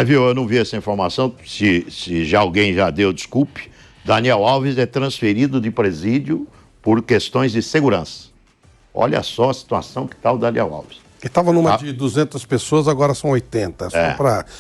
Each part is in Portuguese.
Viu, eu não vi essa informação, se já alguém já deu, desculpe. Daniel Alves é transferido de presídio por questões de segurança. Olha só a situação que está o Daniel Alves. Que estava numa de 200 pessoas, agora são 80.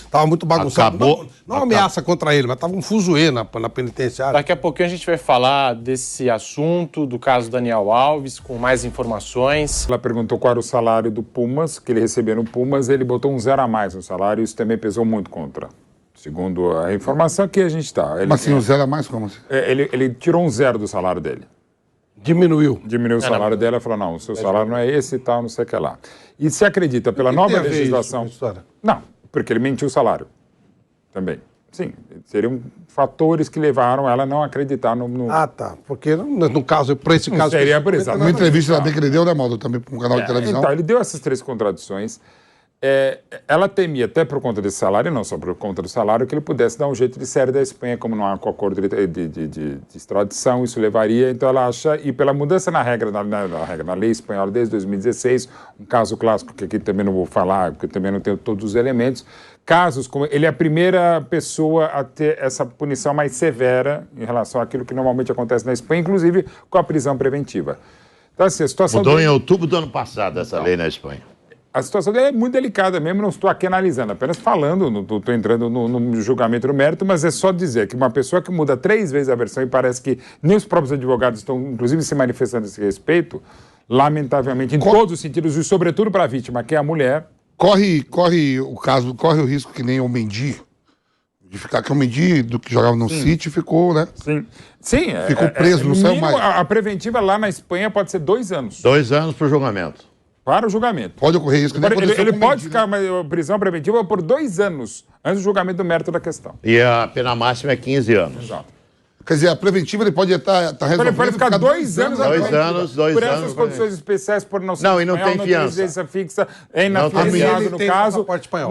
Tava muito bagunçado. Não ameaça contra ele, mas tava um fuzuê na penitenciária. Daqui a pouquinho a gente vai falar desse assunto, do caso Daniel Alves, com mais informações. Ela perguntou qual era o salário do Pumas, que ele recebia no Pumas, ele botou um 0 a mais no salário, e isso também pesou muito contra. Segundo a informação que a gente está. Mas assim, um 0 a mais, como assim? Ele tirou um 0 do salário dele. Diminuiu o salário dela e falou, não, o seu salário não é esse e tal, não sei o que lá. E se acredita, pela nova legislação... Não, porque ele mentiu o salário também. Sim, seriam fatores que levaram ela a não acreditar no... Ah, tá. Porque no caso, por esse caso... Seria por isso. Uma entrevista também que ele deu, né, Maldo? Também para um canal de televisão. Então, ele deu essas 3 contradições. Ela temia, até por conta desse salário, não só por conta do salário, que ele pudesse dar um jeito de sair da Espanha, como não há um acordo de extradição, isso levaria. Então ela acha, e pela mudança na lei espanhola desde 2016, um caso clássico que aqui também não vou falar, porque também não tenho todos os elementos, casos como ele é a primeira pessoa a ter essa punição mais severa em relação àquilo que normalmente acontece na Espanha, inclusive com a prisão preventiva. Então, assim, a situação mudou em outubro do ano passado essa lei na Espanha. A situação dele é muito delicada mesmo, não estou aqui analisando, apenas falando, não estou entrando no julgamento, no mérito, mas é só dizer que uma pessoa que muda 3 vezes a versão e parece que nem os próprios advogados estão, inclusive, se manifestando a esse respeito, lamentavelmente, em todos os sentidos, e sobretudo para a vítima, que é a mulher. Corre o risco que nem o Mendy, de ficar que o Mendy, do que jogava no City, ficou, né? Sim. Ficou preso, não saiu mais. A preventiva lá na Espanha pode ser 2 anos. 2 anos para o julgamento. Para o julgamento. Pode ocorrer isso. Ele pode ficar prisão preventiva por 2 anos antes do julgamento do mérito da questão. E a pena máxima é 15 anos. Exato. Quer dizer, a preventiva ele pode estar resolvendo. Ele pode ficar 2 anos. 2 anos. Por essas condições especiais, por não ser não, e não tem fiança. Residência fixa, é inafiançado no caso.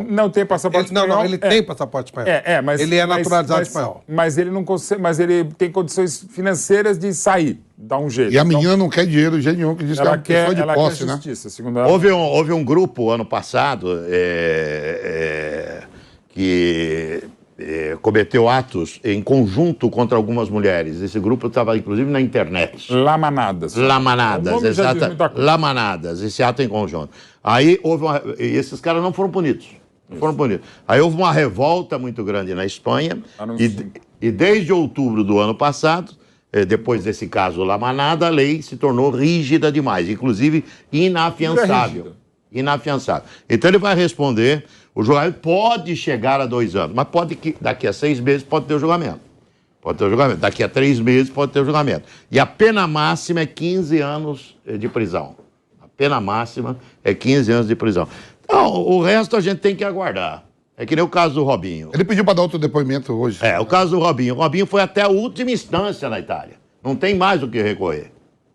Não tem passaporte espanhol. Não, ele tem passaporte espanhol. Mas ele é naturalizado espanhol. Mas ele não consegue, mas ele tem condições financeiras de sair, dar um jeito. E a menina não quer dinheiro de jeito nenhum, que diz que é uma pessoa de posse, né? Justiça, segundo ela. Houve um grupo ano passado que cometeu atos em conjunto contra algumas mulheres. Esse grupo estava, inclusive, na internet. Lamanadas, exato. Lamanadas, esse ato em conjunto. Aí e esses caras não foram punidos. Aí houve uma revolta muito grande na Espanha e desde outubro do ano passado, depois desse caso Lamanada, a lei se tornou rígida demais, inclusive inafiançável. Então ele vai responder. O julgamento pode chegar a 2 anos, mas daqui a 6 meses pode ter o julgamento. Daqui a 3 meses pode ter o julgamento. E a pena máxima é 15 anos de prisão. A pena máxima é 15 anos de prisão. Então, o resto a gente tem que aguardar. É que nem o caso do Robinho. Ele pediu para dar outro depoimento hoje. O caso do Robinho. O Robinho foi até a última instância na Itália. Não tem mais o que recorrer.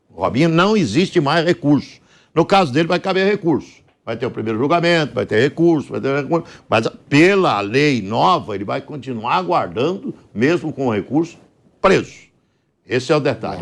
O Robinho não existe mais recurso. No caso dele vai caber recurso. Vai ter o primeiro julgamento, vai ter recurso, mas pela lei nova ele vai continuar aguardando, mesmo com o recurso, preso. Esse é o detalhe.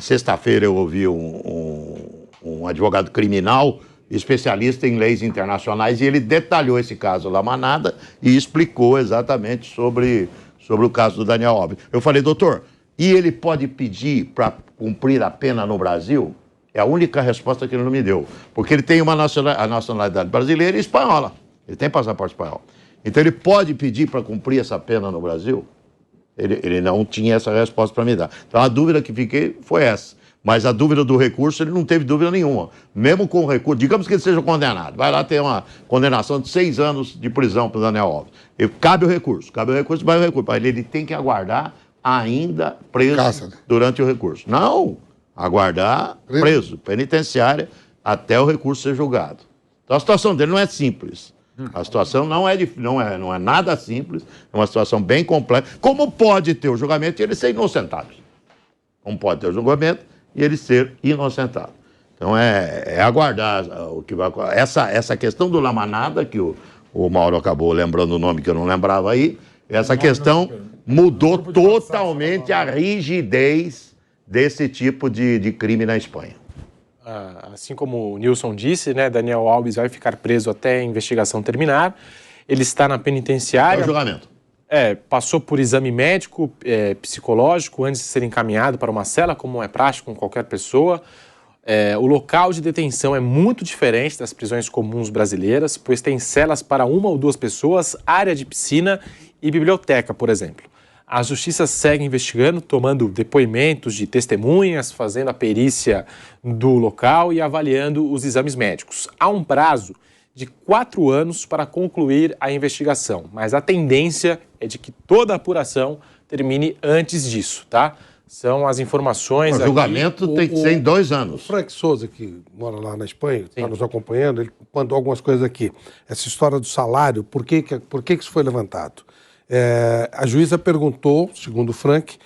Sexta-feira eu ouvi um advogado criminal, especialista em leis internacionais, e ele detalhou esse caso Lamanada e explicou exatamente sobre o caso do Daniel Alves. Eu falei, doutor, e ele pode pedir para cumprir a pena no Brasil? É a única resposta que ele não me deu. Porque ele tem a nacionalidade brasileira e espanhola. Ele tem passaporte espanhol. Então ele pode pedir para cumprir essa pena no Brasil? Ele não tinha essa resposta para me dar. Então a dúvida que fiquei foi essa. Mas a dúvida do recurso, ele não teve dúvida nenhuma. Mesmo com o recurso, digamos que ele seja condenado. Vai lá ter uma condenação de 6 anos de prisão para o Daniel Alves. Cabe o recurso, vai o recurso. Mas ele tem que aguardar ainda preso durante o recurso. Não! Aguardar preso, penitenciária, até o recurso ser julgado. Então a situação dele não é simples. A situação não é nada simples, é uma situação bem complexa. Como pode ter o julgamento e ele ser inocentado? Como pode ter o julgamento e ele ser inocentado? Então é aguardar o que vai acontecer. Essa questão do Lamanada, que o Mauro acabou lembrando o nome que eu não lembrava aí, essa questão mudou totalmente a rigidez desse tipo de crime na Espanha. Assim como o Nilson disse, né, Daniel Alves vai ficar preso até a investigação terminar. Ele está na penitenciária. É o julgamento. Passou por exame médico, psicológico, antes de ser encaminhado para uma cela, como é prático com qualquer pessoa. O local de detenção é muito diferente das prisões comuns brasileiras, pois tem celas para 1 ou 2 pessoas, área de piscina e biblioteca, por exemplo. A Justiça segue investigando, tomando depoimentos de testemunhas, fazendo a perícia do local e avaliando os exames médicos. Há um prazo de 4 anos para concluir a investigação, mas a tendência é de que toda a apuração termine antes disso, tá? São as informações... O julgamento tem que ser em 2 anos. O Frank Souza, que mora lá na Espanha, está nos acompanhando, ele mandou algumas coisas aqui. Essa história do salário, por que isso foi levantado? A juíza perguntou, segundo o Frank,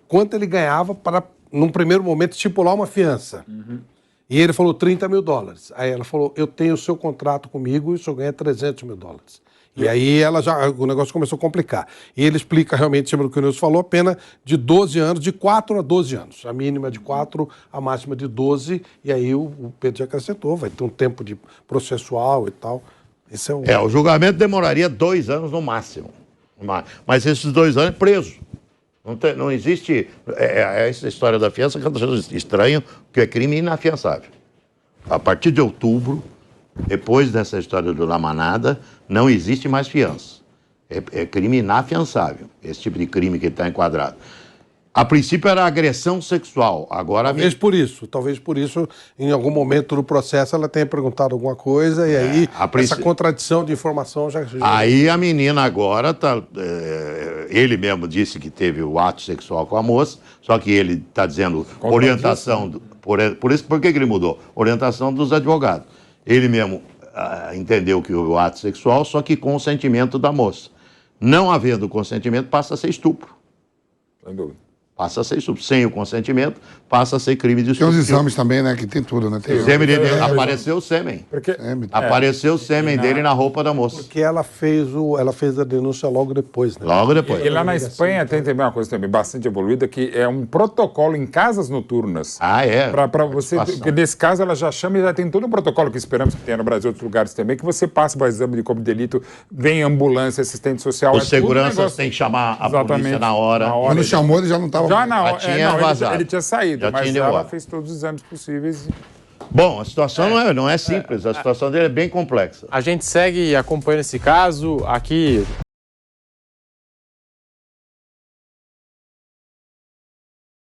quanto ele ganhava para, num primeiro momento, estipular uma fiança. E ele falou $30 mil. Aí ela falou, eu tenho o seu contrato comigo e o senhor ganha $300 mil. E aí o negócio começou a complicar. E ele explica realmente, sobre o que o Nilson falou, a pena de 12 anos, de 4 a 12 anos. A mínima de 4, a máxima de 12. E aí o Pedro já acrescentou, vai ter um tempo de processual e tal. Esse o julgamento demoraria 2 anos no máximo. Mas esses 2 anos é preso. Não existe... essa história da fiança que eu acho estranho, porque é crime inafiançável. A partir de outubro, depois dessa história do Lamanada, não existe mais fiança. É crime inafiançável, esse tipo de crime que está enquadrado. A princípio era agressão sexual, agora... Talvez por isso, em algum momento do processo, ela tenha perguntado alguma coisa e aí essa contradição de informação já... Aí a menina agora tá... ele mesmo disse que teve o ato sexual com a moça, só que ele está dizendo orientação... Por que ele mudou? Orientação dos advogados. Ele mesmo entendeu que houve o ato sexual, só que com o consentimento da moça. Não havendo consentimento, passa a ser estupro. Sem dúvida. Passa a ser estupro. Sem o consentimento, passa a ser crime de estupro. Tem os exames também, né? Que tem tudo, né? Apareceu o sêmen. Porque... Apareceu o sêmen dele na roupa da moça. Porque ela fez a denúncia logo depois, né? Logo depois. E lá na Espanha tem também uma coisa também bastante evoluída, que é um protocolo em casas noturnas. Para você, porque nesse caso ela já chama e já tem todo um protocolo que esperamos que tenha no Brasil e outros lugares também, que você passa para o exame de corpo de delito, vem ambulância, assistente social. Os seguranças têm que chamar a polícia na hora. Quando chamou, ele já não estava... Já na hora, vazado. ele tinha saído, Já mas ela fez todos os exames possíveis. Bom, a situação não é simples, a situação dele é bem complexa. A gente segue acompanhando esse caso aqui.